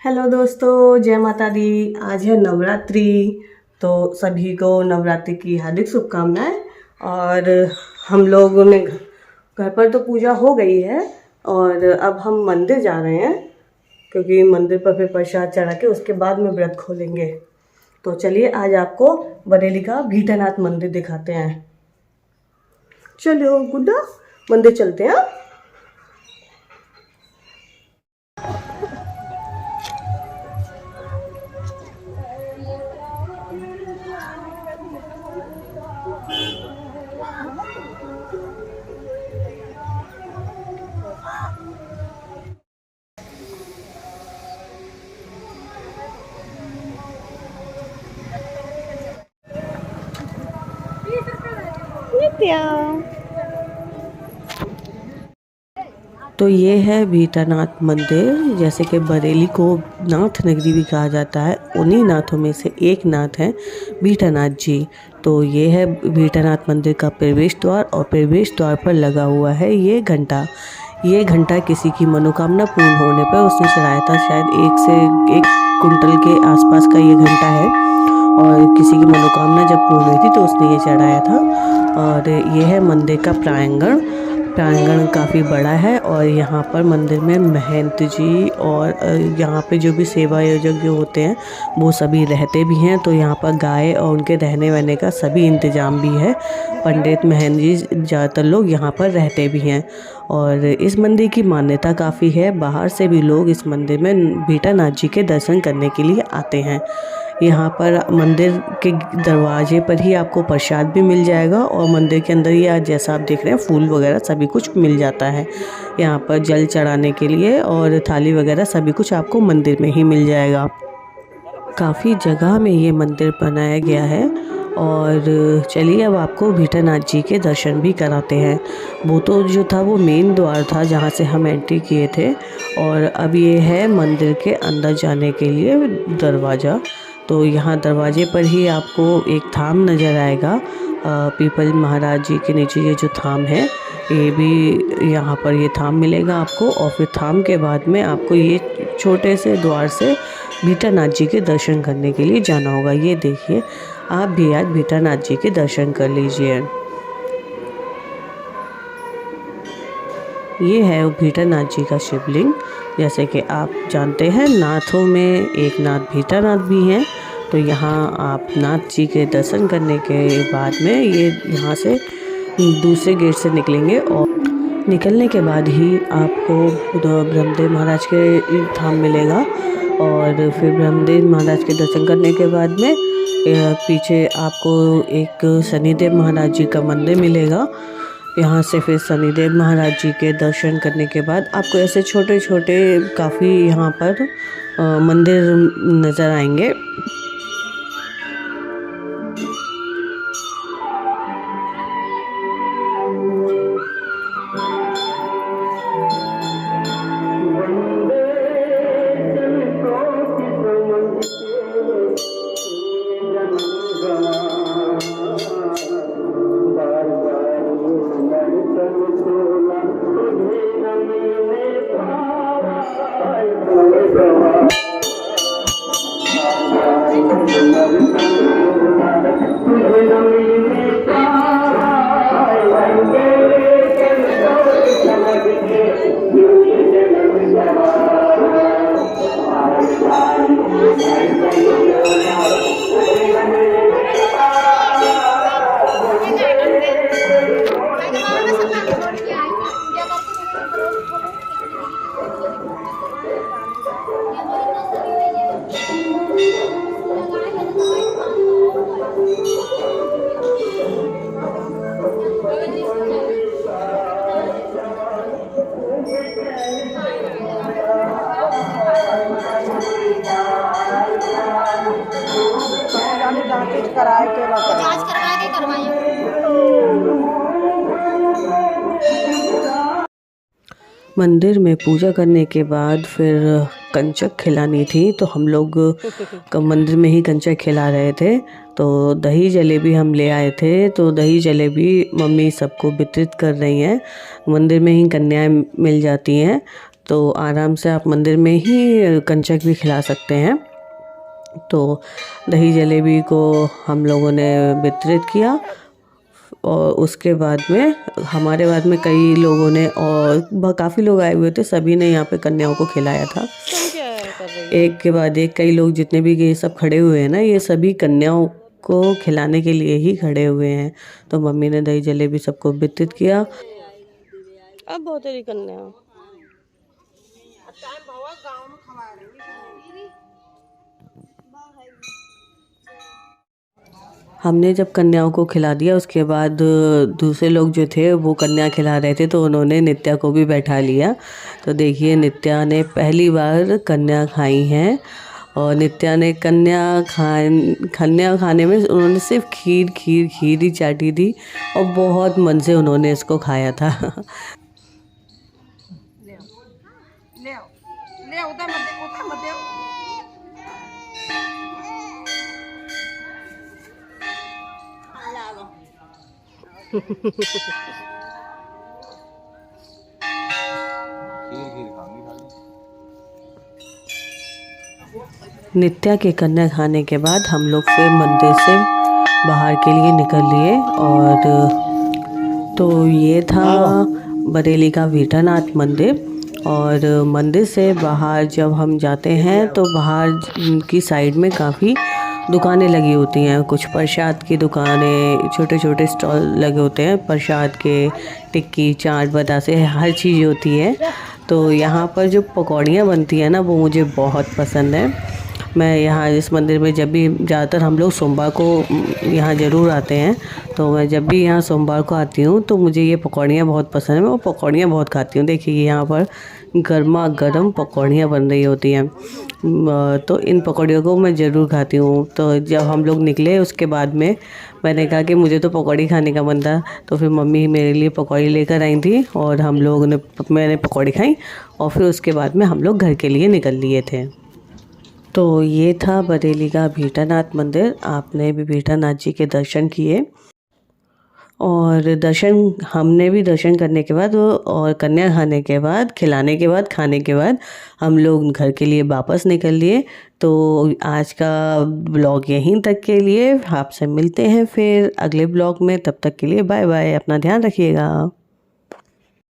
Hello दोस्तों, जय माता दी। आज है नवरात्रि, तो सभी को नवरात्रि की हार्दिक शुभकामनाएं। और हम लोगों ने घर पर तो पूजा हो गई है और अब हम मंदिर जा रहे हैं, क्योंकि मंदिर पर फिर प्रसाद चढ़ा के उसके बाद में व्रत खोलेंगे। तो चलिए आज आपको बरेली का भीटानाथ मंदिर दिखाते हैं। चलो गुड्डा, मंदिर चलते हैं। तो ये है भीटानाथ मंदिर। जैसे कि बरेली को नाथ नगरी भी कहा जाता है, उन्हीं नाथों में से एक नाथ है भीटानाथ जी। तो ये है भीटानाथ मंदिर का प्रवेश द्वार, और प्रवेश द्वार पर लगा हुआ है ये घंटा। ये घंटा किसी की मनोकामना पूर्ण होने पर उसने चढ़ाया था। शायद 1 से 1 कुंटल के आसपास का ये घंटा है, और किसी की मनोकामना जब पूर्ण हुई थी तो उसने ये चढ़ाया था। और ये है मंदिर का प्रांगण। प्रांगण काफ़ी बड़ा है, और यहाँ पर मंदिर में महंत जी और यहाँ पे जो भी सेवा आयोजक जो होते हैं वो सभी रहते भी हैं। तो यहाँ पर गाय और उनके रहने वहने का सभी इंतज़ाम भी है। पंडित महंत जी ज़्यादातर लोग यहाँ पर रहते भी हैं। और इस मंदिर की मान्यता काफ़ी है। बाहर से भी लोग इस मंदिर में भीटानाथ जी के दर्शन करने के लिए आते हैं। यहाँ पर मंदिर के दरवाजे पर ही आपको प्रसाद भी मिल जाएगा, और मंदिर के अंदर ही आज जैसा आप देख रहे हैं फूल वगैरह सभी कुछ मिल जाता है। यहाँ पर जल चढ़ाने के लिए और थाली वगैरह सभी कुछ आपको मंदिर में ही मिल जाएगा। काफ़ी जगह में ये मंदिर बनाया गया है। और चलिए अब आपको भीटानाथ जी के दर्शन भी कराते हैं। वो तो जो था वो मेन द्वार था जहाँ से हम एंट्री किए थे, और अब ये है मंदिर के अंदर जाने के लिए दरवाज़ा। तो यहाँ दरवाजे पर ही आपको एक थाम नज़र आएगा। पीपल महाराज जी के नीचे ये जो थाम है, ये भी यहाँ पर ये थाम मिलेगा आपको। और फिर थाम के बाद में आपको ये छोटे से द्वार से भीटानाथ जी के दर्शन करने के लिए जाना होगा। ये देखिए, आप भी आज भीटानाथ जी के दर्शन कर लीजिए। ये है भीटानाथ जी का शिवलिंग। जैसे कि आप जानते हैं नाथों में एक नाथ भीटानाथ भी हैं। तो यहाँ आप नाथ जी के दर्शन करने के बाद में ये यहाँ से दूसरे गेट से निकलेंगे, और निकलने के बाद ही आपको ब्रह्मदेव महाराज के धाम मिलेगा। और फिर ब्रह्मदेव महाराज के दर्शन करने के बाद में पीछे आपको एक शनिदेव महाराज जी का मंदिर मिलेगा। यहाँ से फिर शनिदेव महाराज जी के दर्शन करने के बाद आपको ऐसे छोटे छोटे काफ़ी यहाँ पर मंदिर नज़र आएंगे। मंदिर में पूजा करने के बाद फिर कंचक खिलानी थी, तो हम लोग मंदिर में ही कंचक खिला रहे थे। तो दही जलेबी हम ले आए थे, तो दही जलेबी मम्मी सबको वितरित कर रही हैं। मंदिर में ही कन्याएं मिल जाती हैं, तो आराम से आप मंदिर में ही कंचक भी खिला सकते हैं। तो दही जलेबी को हम लोगों ने वितरित किया और उसके बाद में हमारे बाद में कई लोगों ने और काफ़ी लोग आए हुए थे, सभी ने यहाँ पे कन्याओं को खिलाया था। एक के बाद एक कई लोग जितने भी ये सब खड़े हुए हैं ना, ये सभी कन्याओं को खिलाने के लिए ही खड़े हुए हैं। तो मम्मी ने दही जलेबी सबको वितरित किया। अब बहुत सारी कन्या हमने जब कन्याओं को खिला दिया, उसके बाद दूसरे लोग जो थे वो कन्या खिला रहे थे, तो उन्होंने नित्या को भी बैठा लिया। तो देखिए नित्या ने पहली बार कन्या खाई हैं और नित्या ने कन्या खाने में उन्होंने सिर्फ खीर ही चाटी थी और बहुत मन से उन्होंने इसको खाया था। नित्या के कन्या खाने के बाद हम लोग फिर मंदिर से बाहर के लिए निकल लिए। और तो ये था बरेली का वीटानाथ मंदिर। और मंदिर से बाहर जब हम जाते हैं तो बाहर की साइड में काफ़ी दुकानें लगी होती हैं, कुछ प्रसाद की दुकानें, छोटे छोटे स्टॉल लगे होते हैं प्रसाद के, टिक्की, चाट, बतासे, हर चीज़ होती है। तो यहाँ पर जो पकौड़ियाँ बनती हैं ना, वो मुझे बहुत पसंद है। मैं यहाँ इस मंदिर में जब भी, ज़्यादातर हम लोग सोमवार को यहाँ ज़रूर आते हैं, तो मैं जब भी यहाँ सोमवार को आती हूँ तो मुझे ये पकौड़ियाँ बहुत पसंद है। मैं वो पकौड़ियाँ बहुत खाती हूँ। देखिए यहाँ पर गर्मा गर्म पकौड़ियाँ बन रही होती हैं, तो इन पकौड़ियों को मैं ज़रूर खाती हूँ। तो जब हम लोग निकले उसके बाद में मैंने कहा कि मुझे तो पकौड़ी खाने का मन था, तो फिर मम्मी मेरे लिए पकौड़ी लेकर आई थी और मैंने पकौड़ी खाई और फिर उसके बाद में हम लोग घर के लिए निकल लिए थे। तो ये था बरेली का भीटानाथ मंदिर। आपने भी भीटानाथ जी के दर्शन किए और हमने भी दर्शन करने के बाद और कन्या खाने के बाद, खिलाने के बाद, खाने के बाद हम लोग घर के लिए वापस निकल लिए। तो आज का ब्लॉग यहीं तक के लिए, आपसे मिलते हैं फिर अगले ब्लॉग में। तब तक के लिए बाय बाय, अपना ध्यान रखिएगा।